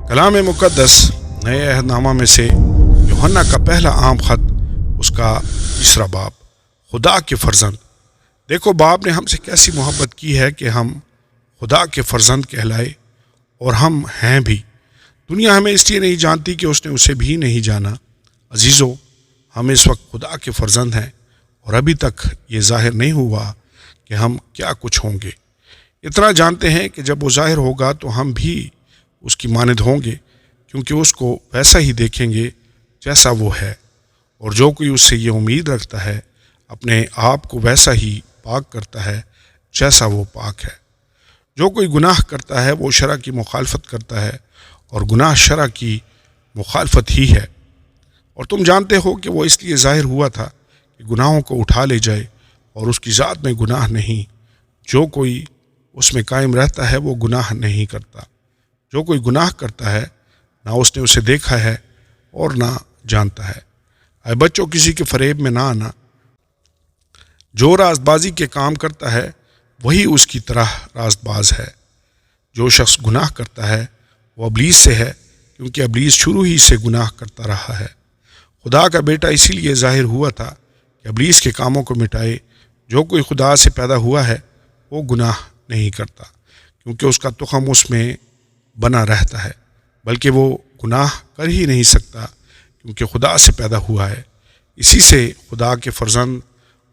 کلام مقدس نئے عہد نامہ میں سے یوحنا کا پہلا عام خط، اس کا 3 باب، خدا کے فرزند۔ دیکھو باپ نے ہم سے کیسی محبت کی ہے کہ ہم خدا کے فرزند کہلائے، اور ہم ہیں بھی۔ دنیا ہمیں اس لیے نہیں جانتی کہ اس نے اسے بھی نہیں جانا۔ عزیزو، ہم اس وقت خدا کے فرزند ہیں، اور ابھی تک یہ ظاہر نہیں ہوا کہ ہم کیا کچھ ہوں گے۔ اتنا جانتے ہیں کہ جب وہ ظاہر ہوگا تو ہم بھی اس کی مانند ہوں گے، کیونکہ اس کو ویسا ہی دیکھیں گے جیسا وہ ہے۔ اور جو کوئی اس سے یہ امید رکھتا ہے، اپنے آپ کو ویسا ہی پاک کرتا ہے جیسا وہ پاک ہے۔ جو کوئی گناہ کرتا ہے وہ شرع کی مخالفت کرتا ہے، اور گناہ شرع کی مخالفت ہی ہے۔ اور تم جانتے ہو کہ وہ اس لیے ظاہر ہوا تھا کہ گناہوں کو اٹھا لے جائے، اور اس کی ذات میں گناہ نہیں۔ جو کوئی اس میں قائم رہتا ہے وہ گناہ نہیں کرتا۔ جو کوئی گناہ کرتا ہے، نہ اس نے اسے دیکھا ہے اور نہ جانتا ہے۔ اے بچوں، کسی کے فریب میں نہ آنا۔ جو راست بازی کے کام کرتا ہے وہی اس کی طرح راست باز ہے۔ جو شخص گناہ کرتا ہے وہ ابلیس سے ہے، کیونکہ ابلیس شروع ہی سے گناہ کرتا رہا ہے۔ خدا کا بیٹا اسی لیے ظاہر ہوا تھا کہ ابلیس کے کاموں کو مٹائے۔ جو کوئی خدا سے پیدا ہوا ہے وہ گناہ نہیں کرتا، کیونکہ اس کا تخم اس میں بنا رہتا ہے، بلکہ وہ گناہ کر ہی نہیں سکتا، کیونکہ خدا سے پیدا ہوا ہے۔ اسی سے خدا کے فرزند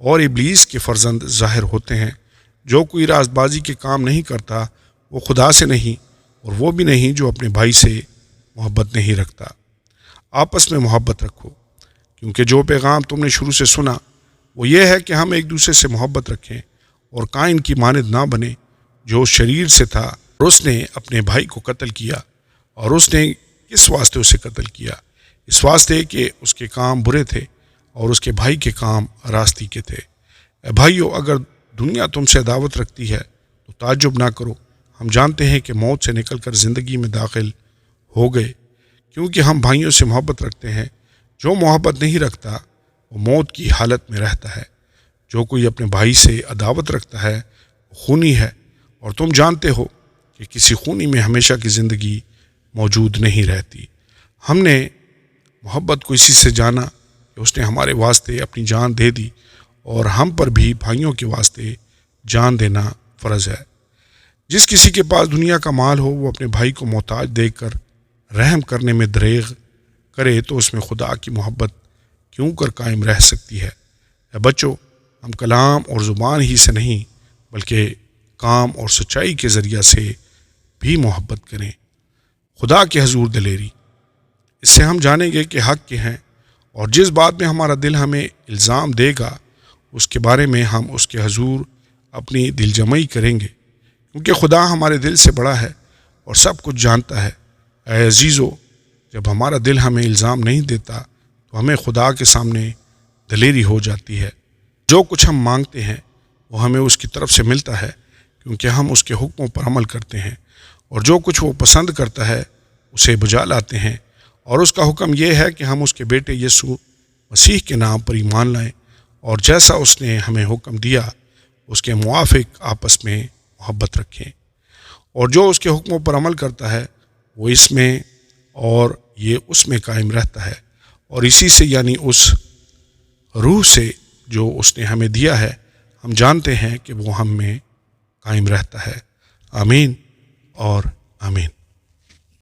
اور ابلیس کے فرزند ظاہر ہوتے ہیں۔ جو کوئی راست بازی کے کام نہیں کرتا وہ خدا سے نہیں، اور وہ بھی نہیں جو اپنے بھائی سے محبت نہیں رکھتا۔ آپس میں محبت رکھو، کیونکہ جو پیغام تم نے شروع سے سنا وہ یہ ہے کہ ہم ایک دوسرے سے محبت رکھیں، اور قائن کی مانند نہ بنے جو اس شریر سے تھا، اور اس نے اپنے بھائی کو قتل کیا۔ اور اس نے کس واسطے اسے قتل کیا؟ اس واسطے کہ اس کے کام برے تھے اور اس کے بھائی کے کام راستی کے تھے۔ اے بھائیو، اگر دنیا تم سے عداوت رکھتی ہے تو تعجب نہ کرو۔ ہم جانتے ہیں کہ موت سے نکل کر زندگی میں داخل ہو گئے، کیونکہ ہم بھائیوں سے محبت رکھتے ہیں۔ جو محبت نہیں رکھتا وہ موت کی حالت میں رہتا ہے۔ جو کوئی اپنے بھائی سے عداوت رکھتا ہے وہ خونی ہے، اور تم جانتے ہو کہ کسی خونی میں ہمیشہ کی زندگی موجود نہیں رہتی۔ ہم نے محبت کو اسی سے جانا کہ اس نے ہمارے واسطے اپنی جان دے دی، اور ہم پر بھی بھائیوں کے واسطے جان دینا فرض ہے۔ جس کسی کے پاس دنیا کا مال ہو وہ اپنے بھائی کو محتاج دیکھ کر رحم کرنے میں دریغ کرے تو اس میں خدا کی محبت کیوں کر قائم رہ سکتی ہے؟ اے بچوں، ہم کلام اور زبان ہی سے نہیں بلکہ کام اور سچائی کے ذریعہ سے بھی محبت کریں۔ خدا کے حضور دلیری، اس سے ہم جانیں گے کہ حق کے ہیں، اور جس بات میں ہمارا دل ہمیں الزام دے گا اس کے بارے میں ہم اس کے حضور اپنی دل جمعی کریں گے، کیونکہ خدا ہمارے دل سے بڑا ہے اور سب کچھ جانتا ہے۔ اے عزیزو، جب ہمارا دل ہمیں الزام نہیں دیتا تو ہمیں خدا کے سامنے دلیری ہو جاتی ہے۔ جو کچھ ہم مانگتے ہیں وہ ہمیں اس کی طرف سے ملتا ہے، کیونکہ ہم اس کے حکموں پر عمل کرتے ہیں، اور جو کچھ وہ پسند کرتا ہے اسے بجا لاتے ہیں۔ اور اس کا حکم یہ ہے کہ ہم اس کے بیٹے یسوع مسیح کے نام پر ایمان لائیں، اور جیسا اس نے ہمیں حکم دیا اس کے موافق آپس میں محبت رکھیں۔ اور جو اس کے حکموں پر عمل کرتا ہے وہ اس میں اور یہ اس میں قائم رہتا ہے، اور اسی سے یعنی اس روح سے جو اس نے ہمیں دیا ہے ہم جانتے ہیں کہ وہ ہم میں قائم رہتا ہے۔ آمین اور آمین۔